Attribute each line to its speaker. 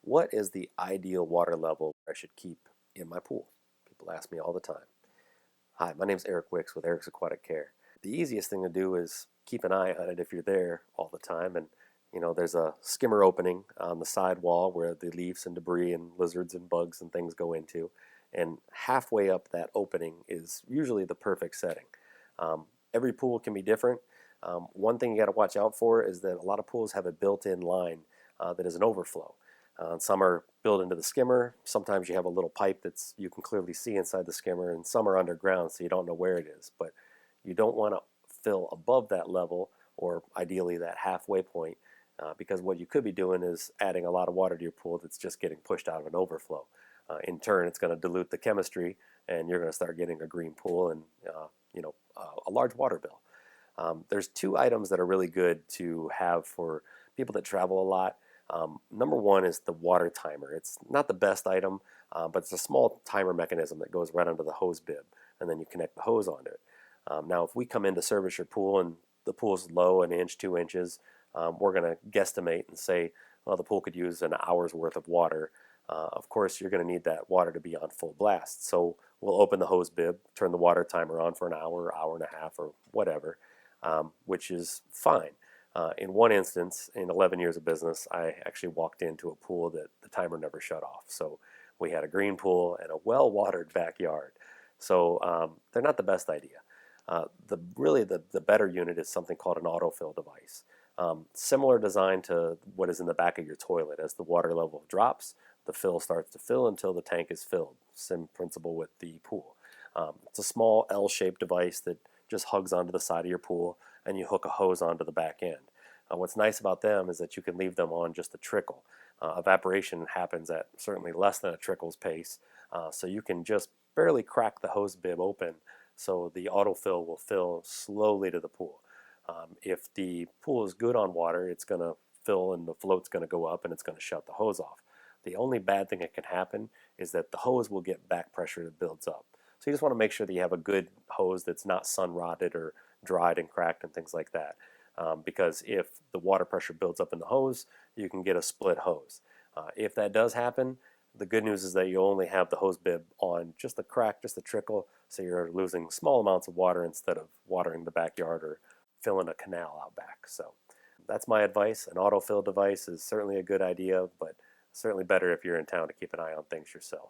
Speaker 1: What is the ideal water level I should keep in my pool? People ask me all the time. Hi, my name is Erik with Erik's Aquatic Care. The easiest thing to do is keep an eye on it if you're there all the time. And there's a skimmer opening on the side wall where the leaves and debris and lizards and bugs and things go into. And halfway up that opening is usually the perfect setting. Every pool can be different. One thing you got to watch out for is that a lot of pools have a built-in line that is an overflow. Some are built into the skimmer. Sometimes you have a little pipe that's you can clearly see inside the skimmer, and some are underground so you don't know where it is. But you don't want to fill above that level, or ideally that halfway point, because what you could be doing is adding a lot of water to your pool that's just getting pushed out of an overflow. In turn, it's going to dilute the chemistry, and you're going to start getting a green pool and a large water bill. There's two items that are really good to have for people that travel a lot. Number one is the water timer. It's not the best item, but it's a small timer mechanism that goes right under the hose bib, and then you connect the hose onto it. Now, if we come in to service your pool and the pool's low, an inch, 2 inches, we're going to guesstimate and say, well, the pool could use an hour's worth of water. Of course, you're going to need that water to be on full blast. So we'll open the hose bib, turn the water timer on for an hour, hour and a half, or whatever, which is fine. In one instance, in 11 years of business, I actually walked into a pool that the timer never shut off. So we had a green pool and a well-watered backyard. So they're not the best idea. The better unit is something called an autofill device. Similar design to what is in the back of your toilet. As the water level drops, the fill starts to fill until the tank is filled. Same principle with the pool. It's a small L-shaped device that just hugs onto the side of your pool, and you hook a hose onto the back end. What's nice about them is that you can leave them on just a trickle. Evaporation happens at certainly less than a trickle's pace, so you can just barely crack the hose bib open so the autofill will fill slowly to the pool. If the pool is good on water, it's going to fill and the float's going to go up and it's going to shut the hose off. The only bad thing that can happen is that the hose will get back pressure that builds up. So you just want to make sure that you have a good hose that's not sun rotted or dried and cracked and things like that. Because if the water pressure builds up in the hose, you can get a split hose. If that does happen, the good news is that you only have the hose bib on just a crack, just a trickle, so you're losing small amounts of water instead of watering the backyard or filling a canal out back. So that's my advice. An autofill device is certainly a good idea, but certainly better if you're in town to keep an eye on things yourself.